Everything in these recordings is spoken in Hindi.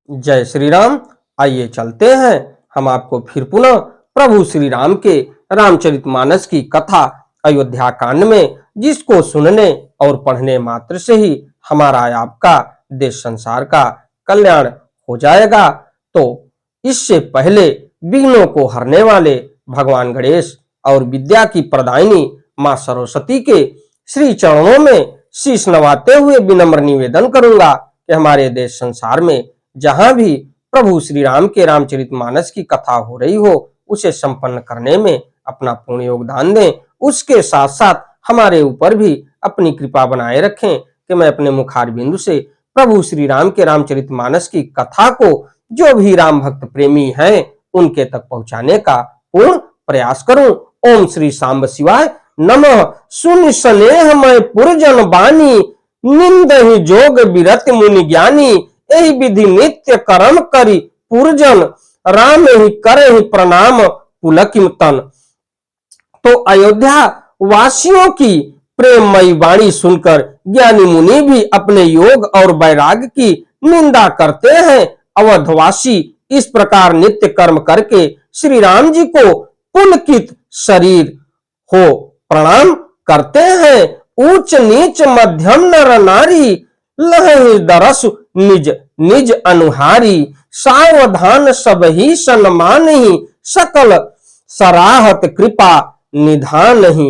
जय श्री राम। आइए चलते हैं हम आपको फिर पुनः प्रभु श्री राम के रामचरितमानस की कथा अयोध्या कांड में, जिसको सुनने और पढ़ने मात्र से ही हमारा आपका देश संसार का कल्याण हो जाएगा। तो इससे पहले विघ्नों को हरने वाले भगवान गणेश और विद्या की प्रदायिनी मां सरस्वती के श्री चरणों में शीश नवाते हुए विनम्र निवेदन करूंगा कि हमारे देश संसार में जहां भी प्रभु श्री राम के रामचरितमानस की कथा हो रही हो, उसे संपन्न करने में अपना पूर्ण योगदान दें। उसके साथ साथ हमारे ऊपर भी अपनी कृपा बनाए रखें कि मैं अपने मुखार बिंदु से प्रभु श्री राम के रामचरितमानस की कथा को जो भी राम भक्त प्रेमी हैं उनके तक पहुंचाने का पूर्ण प्रयास करूं। ओम श्री सांब शिवाय नमः। सुन स्नेह मैं पुरजन बानी, निंद ही जोग विरत मुनि ज्ञानी। यही विधि नित्य कर्म करी पुरजन, राम ही करे ही प्रणाम पुलकिम तन। तो अयोध्या वासियों की प्रेममयी वाणी सुनकर ज्ञानी मुनि भी अपने योग और वैराग्य की निंदा करते हैं। अवधवासी इस प्रकार नित्य कर्म करके श्री राम जी को पुलकित शरीर हो प्रणाम करते हैं। ऊंच नीच मध्यम नर नारी, लह दरस निज निज अनुहारी। सावधान सब ही सन्मान ही, सकल सराहत कृपा निधान ही।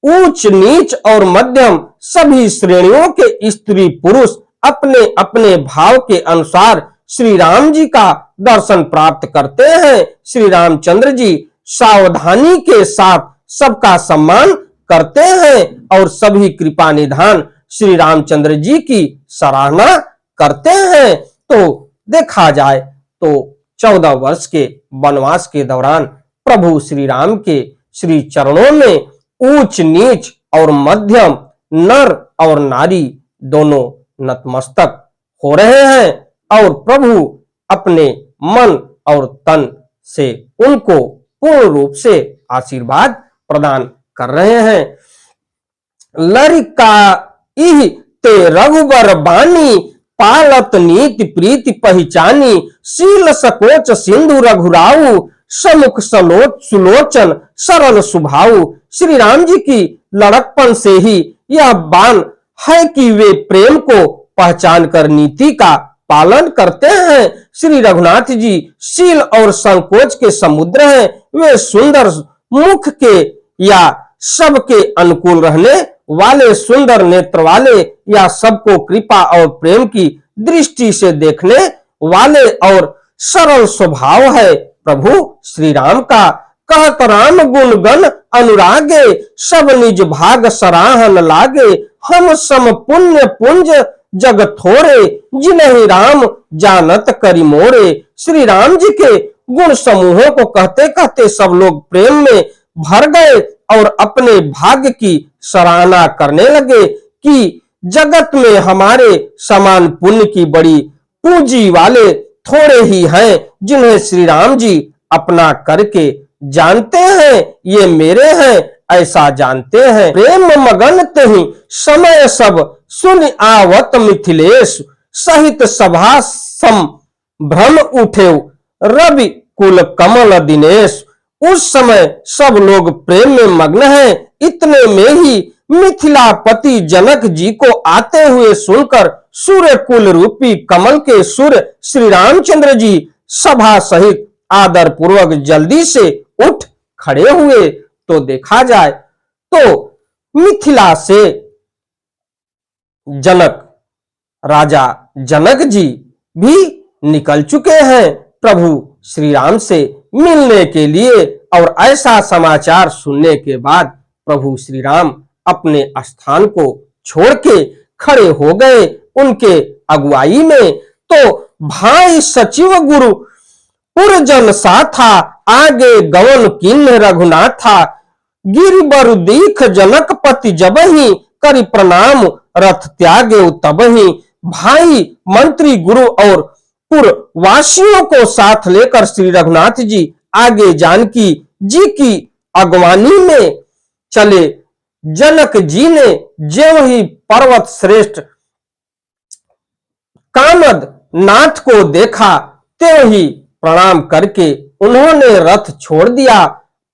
ऊंच नीच और मध्यम सभी श्रेणियों के स्त्री पुरुष अपने अपने भाव के अनुसार श्री राम जी का दर्शन प्राप्त करते हैं। श्री रामचंद्र जी सावधानी के साथ सबका सम्मान करते हैं और सभी कृपा निधान श्री रामचंद्र जी की सराहना करते हैं। तो देखा जाए तो 14 वर्ष के वनवास के दौरान प्रभु श्री राम के श्री चरणों में ऊंच नीच और मध्यम नर और नारी दोनों नतमस्तक हो रहे हैं और प्रभु अपने मन और तन से उनको पूर्ण रूप से आशीर्वाद प्रदान कर रहे हैं। लरिका इह ते रघुबर बानी, पालत नीति प्रीति पहचानी। शील सकोच सिंधु रघुराऊ, समुख सुलोचन सरल सुभाऊ। श्री राम जी की लड़कपन से ही यह बान है कि वे प्रेम को पहचान कर नीति का पालन करते हैं। श्री रघुनाथ जी शील और संकोच के समुद्र हैं। वे सुंदर मुख के या सबके अनुकूल रहने वाले, सुंदर नेत्र वाले या सबको कृपा और प्रेम की दृष्टि से देखने वाले और सरल स्वभाव है प्रभु श्री राम का। कहत राम गुण गण अनुरागे, सब निज भाग सराहन लागे। हम सम पुण्य पुंज जग थोरे, जिन्हीं राम जानत करि मोरे। श्री राम जी के गुण समूहों को कहते कहते सब लोग प्रेम में भर गए और अपने भाग्य की सराहना करने लगे कि जगत में हमारे समान पुण्य की बड़ी पूंजी वाले थोड़े ही हैं, जिन्हें श्री राम जी अपना करके जानते हैं। ये मेरे हैं ऐसा जानते हैं। प्रेम मगन तहि समय सब, सुन आवत मिथिलेश। सहित सभा संभ्रम उठे, रवि कुल कमल दिनेश। उस समय सब लोग प्रेम में मग्न हैं। इतने में ही मिथिलापति जनक जी को आते हुए सुनकर सूर्य कुल रूपी कमल के सूर्य श्री रामचंद्र जी सभा सहित आदर पूर्वक जल्दी से उठ खड़े हुए। तो देखा जाए तो मिथिला से जनक राजा जनक जी भी निकल चुके हैं प्रभु श्री राम से मिलने के लिए, और ऐसा समाचार सुनने के बाद प्रभु श्री राम अपने स्थान को छोड़ के खड़े हो गए उनके अगुवाई में। तो भाई सचिव गुरु पुरजन साथा, आगे गवन किन्ह रघुनाथा। गिरिबर दीख जनक पति जबहि, करि प्रणाम रथ त्यागे तबहि। भाई मंत्री गुरु और पुरवासियों को साथ लेकर श्री रघुनाथ जी आगे जानकी जी की अगवानी में चले। जनक जी ने ज्यों ही पर्वत श्रेष्ठ कामद नाथ को देखा त्यों ही प्रणाम करके उन्होंने रथ छोड़ दिया,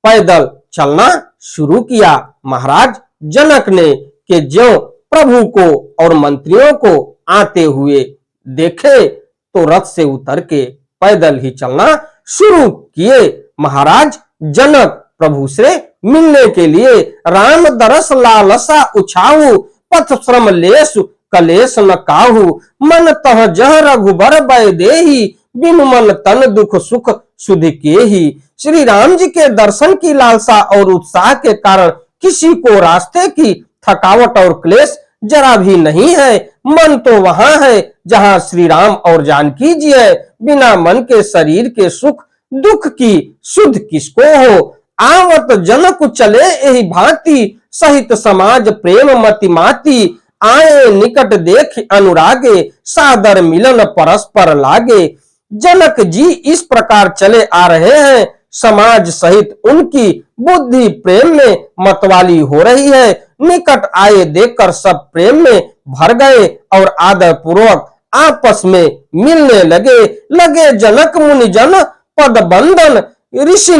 पैदल चलना शुरू किया। महाराज जनक ने कि ज्यों प्रभु को और मंत्रियों को आते हुए देखे तो रथ से उतर के पैदल ही चलना शुरू किए। महाराज जनक प्रभु से मिलने के लिए राम दरस लालसा उछाऊ, पथ श्रम लेसु कलेश न काहू, मन तह जह रघुबर बै देही, बिनु मन तन दुख सुख सुधि केही। श्री राम जी के दर्शन की लालसा और उत्साह के कारण किसी को रास्ते की थकावट और क्लेश जरा भी नहीं है। मन तो वहां है जहां श्री राम और जानकी जी है। बिना मन के शरीर के सुख दुख की सुध किसको हो। आवत जनक चले एहि भांति, सहित समाज प्रेम मति माती। आए निकट देख अनुरागे, सादर मिलन परस्पर लागे। जनक जी इस प्रकार चले आ रहे हैं, समाज सहित उनकी बुद्धि प्रेम में मतवाली हो रही है। निकट आए देखकर सब प्रेम में भर गए और आदर पूर्वक आपस में मिलने लगे। जनक मुनि जन पद बंदन, ऋषि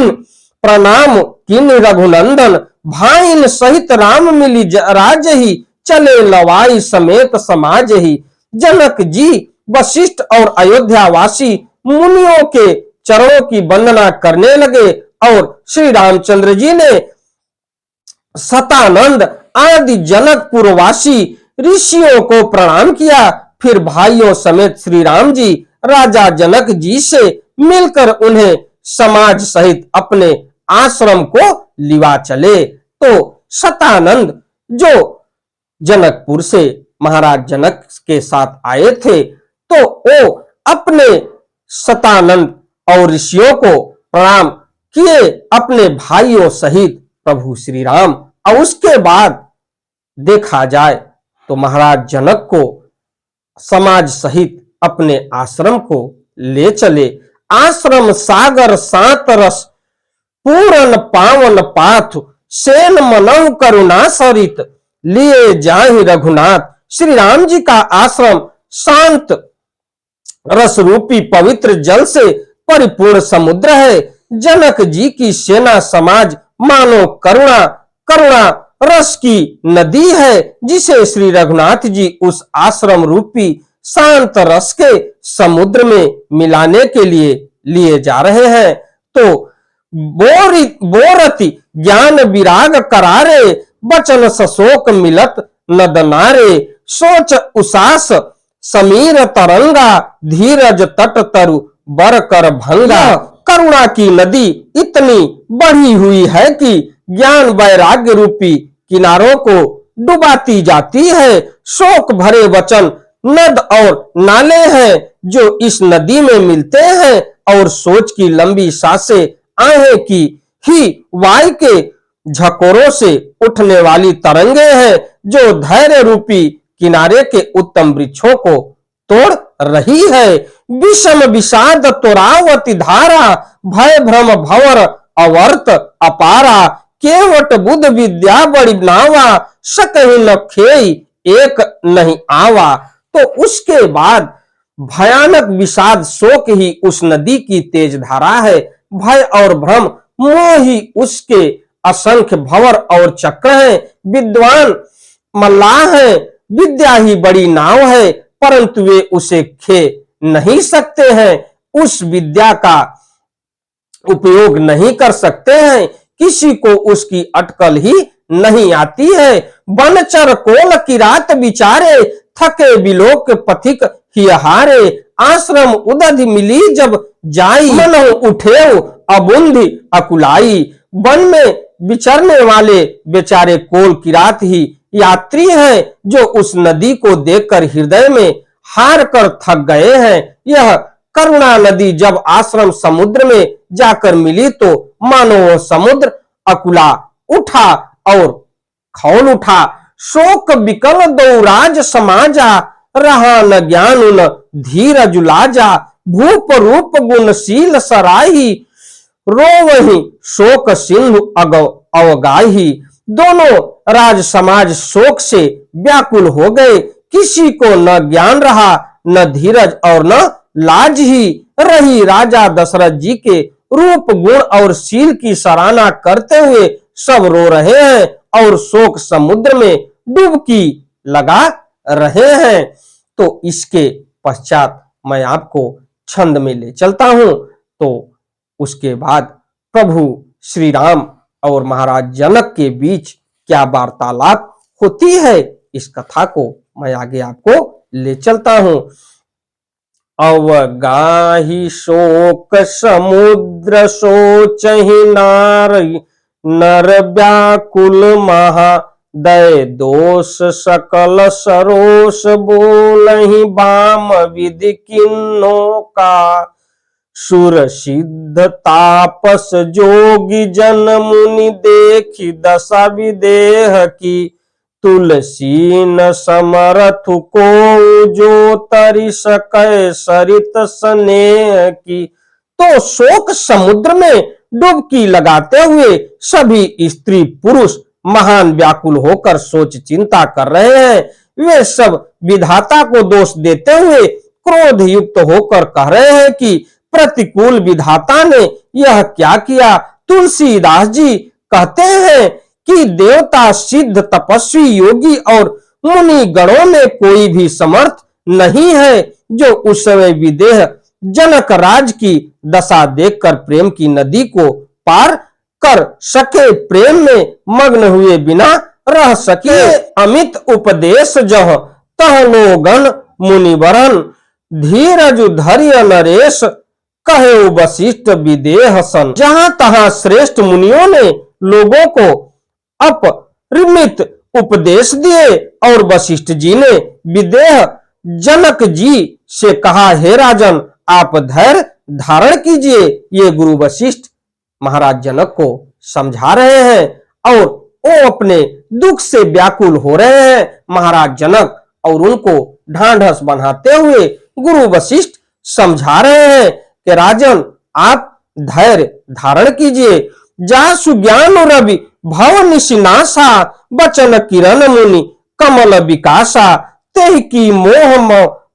प्रणाम किन रघुनंदन। भाइन सहित राम मिली राज ही, चले लवाई समेत समाज ही। जनक जी वशिष्ठ और अयोध्या वासी मुनियों के चरणों की वंदना करने लगे और श्री रामचंद्र जी ने सतानंद आदि जनकपुर वासी ऋषियों को प्रणाम किया। फिर भाइयों समेत श्री राम जी राजा जनक जी से मिलकर उन्हें समाज सहित अपने आश्रम को लिवा चले। तो सतानंद जो जनकपुर से महाराज जनक के साथ आए थे, तो वो अपने सतानंद और ऋषियों को प्रणाम किए अपने भाइयों सहित प्रभु श्री राम। और उसके बाद देखा जाए तो महाराज जनक को समाज सहित अपने आश्रम को ले चले। आश्रम सागर सात रस, पूरन पावन पाथ, सेन मनौ करुणा सरित, लिए जाहि रघुनाथ। श्री राम जी का आश्रम शांत रस रूपी पवित्र जल से परिपूर्ण समुद्र है। जनक जी की सेना समाज मानो करुणा रस की नदी है, जिसे श्री रघुनाथ जी उस आश्रम रूपी शांत रस के समुद्र में मिलाने के लिए जा रहे हैं। तो बोरति ज्ञान विराग करारे, बचन सशोक मिलत नदनारे। सोच उसास समीर तरंगा, धीरज तट तरु बर कर भंगा। करुणा की नदी इतनी बढ़ी हुई है कि ज्ञान वैराग्य रूपी किनारों को डुबाती जाती है। शोक भरे वचन नद और नाले हैं जो इस नदी में मिलते हैं, और सोच की लंबी सांसें आहें की ही वायु के झकोरों से उठने वाली तरंगे हैं जो धैर्य रूपी किनारे के उत्तम वृक्षों को तोड़ रही है। विषम विषाद तोरावती धारा, भय भ्रम भंवर अवर्त अपारा। केवट बुद्ध विद्या बड़ी नावा, सकहि न खेई एक नहीं आवा। तो उसके बाद भयानक विषाद शोक ही उस नदी की तेज धारा है। भय और भ्रम मोह ही उसके असंख्य भंवर और चक्र हैं। विद्वान मल्लाह है, विद्या ही बड़ी नाव है, परंतु वे उसे खे नहीं सकते हैं, उस विद्या का उपयोग नहीं कर सकते हैं। किसी को उसकी अटकल ही नहीं आती है। बनचर कोल की रात विचारे, थके बिलोक पथिक हियहारे। आश्रम उदधि मिली जब जाई, मन उठे अबुंधि अकुलाई। वन में विचरने वाले बेचारे कोल किरात ही यात्री हैं, जो उस नदी को देखकर हृदय में हार कर थक गए हैं। यह करुणा नदी जब आश्रम समुद्र में जाकर मिली तो मानो वह समुद्र अकुला उठा और खौल उठा। शोक विकल दौराज समाजा, रहा न ज्ञान न धीरज लाजा। भूप रूप गुणशील सराही, रोवहि शोक सिंधु अवगाही। दोनों राज समाज शोक से व्याकुल हो गए। किसी को न ज्ञान रहा, न धीरज और न लाज ही रही राजा दशरथ जी के रूप गुण और शील की सराहना करते हुए सब रो रहे हैं और शोक समुद्र में डुबकी लगा रहे हैं। तो इसके पश्चात मैं आपको छंद में ले चलता हूं। तो उसके बाद प्रभु श्री राम और महाराज जनक के बीच क्या वार्तालाप होती है, इस कथा को मैं आगे आपको ले चलता हूं। अवगाही शोक समुद्र सोचहि नारी, नर व्याकुल महा दय दोष सकल सरोष, बोलहि बाम विधि किन्नो का। सुर सिद्ध तापस जोगी जन मुनि, देखि दशा विदेह की। तुलसी न समरथु को, जो तरि सकै सरित स्नेह की। तो शोक समुद्र में डुबकी लगाते हुए सभी स्त्री पुरुष महान व्याकुल होकर सोच चिंता कर रहे हैं। वे सब विधाता को दोष देते हुए क्रोध युक्त होकर कह रहे हैं कि प्रतिकूल विधाता ने यह क्या किया। तुलसीदास जी कहते हैं कि देवता सिद्ध तपस्वी योगी और मुनि गणों में कोई भी समर्थ नहीं है जो उस समय विदेह जनक राज की दशा देखकर प्रेम की नदी को पार कर सके, प्रेम में मग्न हुए बिना रह सके। अमित उपदेश जह तह लोगन मुनिवरन, धीरज धैर्य नरेश कहे वशिष्ठ विदेह सन। जहां तहां श्रेष्ठ मुनियों ने लोगों को अपरिमित उपदेश दिए और वशिष्ठ जी ने विदेह जनक जी से कहा, हे राजन आप धैर्य धारण कीजिए। ये गुरु वशिष्ठ महाराज जनक को समझा रहे हैं और वो अपने दुख से व्याकुल हो रहे हैं। महाराज जनक और उनको ढांढस बनाते हुए गुरु वशिष्ठ समझा रहे हैं कि राजन आप धैर्य धारण कीजिए। जासु ज्ञान रवि भव निशिनासा, बचन किरण मुनि कमल विकासा। तेहि की मोह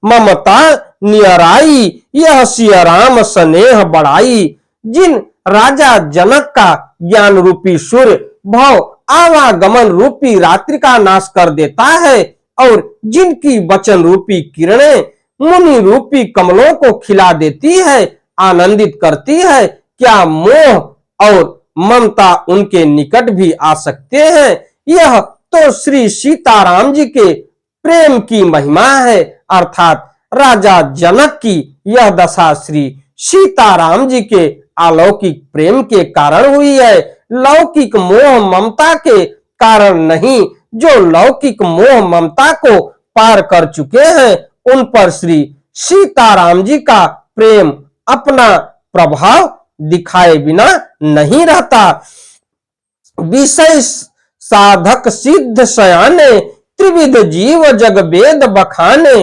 ममता नियराई, यह सिया राम स्नेह बढ़ाई। जिन राजा जनक का ज्ञान रूपी सूर्य भव आवागमन रूपी रात्रि का नाश कर देता है और जिनकी वचन रूपी किरणें मुनि रूपी कमलों को खिला देती है, आनंदित करती है, क्या मोह और ममता उनके निकट भी आ सकते हैं। यह तो श्री सीताराम जी के प्रेम की महिमा है, अर्थात राजा जनक की यह दशा श्री सीताराम जी के अलौकिक प्रेम के कारण हुई है, लौकिक मोह ममता के कारण नहीं। जो लौकिक मोह ममता को पार कर चुके हैं उन पर श्री सीताराम जी का प्रेम अपना प्रभाव दिखाए बिना नहीं रहता। विषय साधक सिद्ध सयाने, त्रिविध जीव जग वेद बखाने।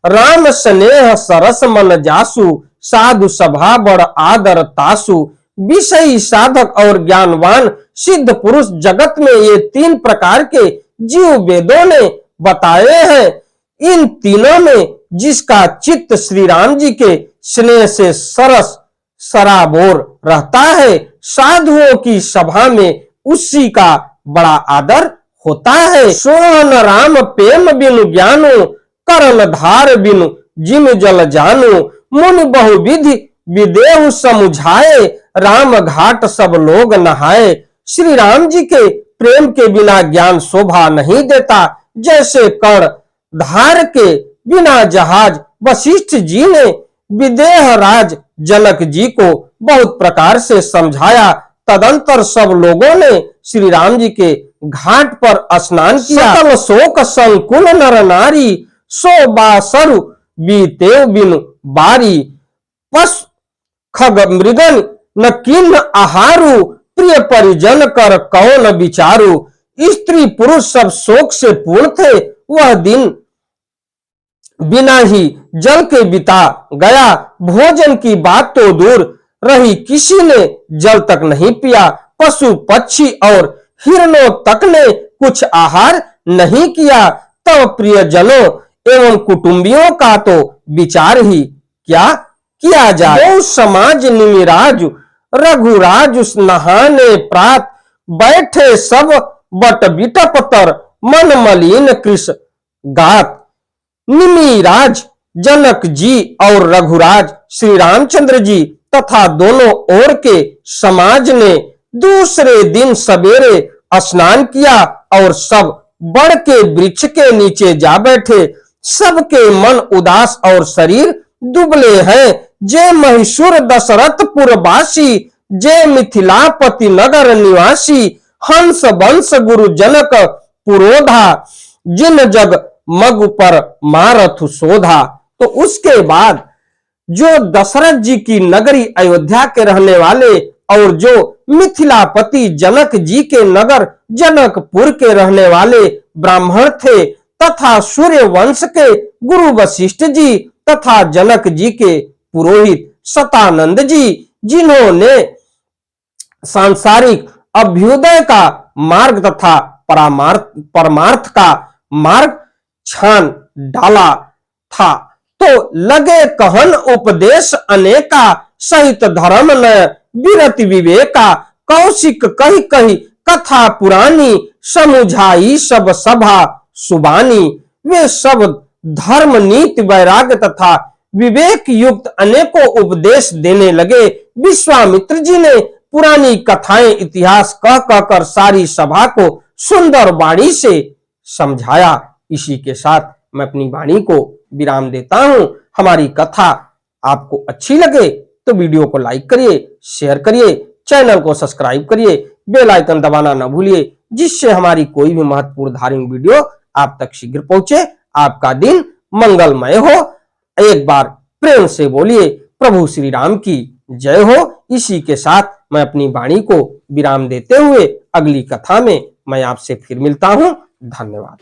राम स्नेह सरस मन जासु, साधु सभा बड़ आदर तासु। विषय साधक और ज्ञानवान सिद्ध पुरुष जगत में ये तीन प्रकार के जीव वेदों ने बताए हैं। इन तीनों में जिसका चित्त श्री राम जी के स्नेह से सरस सराबोर रहता है, साधुओं की सभा में उसी का बड़ा आदर होता है। सोहन राम प्रेम बिनु ज्ञानो, करन धार बिनु जिम जल जानो। मुनि बहुविधि विदेहु समुझाए, राम घाट सब लोग नहाए। श्री राम जी के प्रेम के बिना ज्ञान शोभा नहीं देता। जैसे कर्ण धार के बिना जहाज वशिष्ठ जी ने विदेह राज जनक जी को बहुत प्रकार से समझाया। तदंतर सब लोगों ने श्री राम जी के घाट पर स्नान किया। सकल शोक संकुल नर नारी, सो बासरु बीते बिनु बारी। पशु खग मृगन न किन्न आहारू, प्रिय परिजन कर कौन विचारू। स्त्री पुरुष सब शोक से पूर्ण थे। वह दिन बिना ही जल के बिता गया। भोजन की बात तो दूर रही, किसी ने जल तक नहीं पिया। पशु पक्षी और हिरणों तक ने कुछ आहार नहीं किया। तब प्रियजनों एवं कुटुंबियों का तो विचार ही क्या किया जाए। गौ समाज निमिराज रघुराज उस नहाने प्रात, बैठे सब बट बिटप तर, मन मलिन कृष गात। निमिराज जनक जी और रघुराज श्री रामचंद्र जी तथा दोनों ओर के समाज ने दूसरे दिन सवेरे स्नान किया और सब बड़ के वृक्ष के नीचे जा बैठे। सबके मन उदास और शरीर दुबले हैं। जे महिषुर दशरथपुर वासी, जे मिथिलापति नगर निवासी, हंस वंश गुरु जनक पुरोधा, जिन जग मग पर मारथु शोधा। तो उसके बाद जो दशरथ जी की नगरी अयोध्या के रहने वाले और जो मिथिलापति जनक जी के नगर जनकपुर के रहने वाले ब्राह्मण थे तथा सूर्य वंश के गुरु वशिष्ठ जी तथा जनक जी के पुरोहित शतानंद जी, जिन्होंने सांसारिक अभ्युदय का मार्ग तथा परमार्थ का मार्ग छान डाला था, तो लगे कहन उपदेश अनेका, सहित धर्म न विरति विवेका। कौशिक कही कही कथा पुरानी, समुझाई सब सभा सुबानी। वे सब धर्म नीति वैराग्य तथा विवेक युक्त अनेकों उपदेश देने लगे। विश्वामित्र जी ने पुरानी कथाएं इतिहास कह कहकर सारी सभा को सुंदर वाणी से समझाया। इसी के साथ मैं अपनी वाणी को विराम देता हूं। हमारी कथा आपको अच्छी लगे तो वीडियो को लाइक करिए, शेयर करिए, चैनल को सब्सक्राइब करिए, बेल आइकन दबाना न भूलिए, जिससे हमारी कोई भी महत्वपूर्ण धार्मिक वीडियो आप तक शीघ्र पहुंचे। आपका दिन मंगलमय हो। एक बार प्रेम से बोलिए प्रभु श्री राम की जय हो। इसी के साथ मैं अपनी वाणी को विराम देते हुए अगली कथा में मैं आपसे फिर मिलता हूं। धन्यवाद।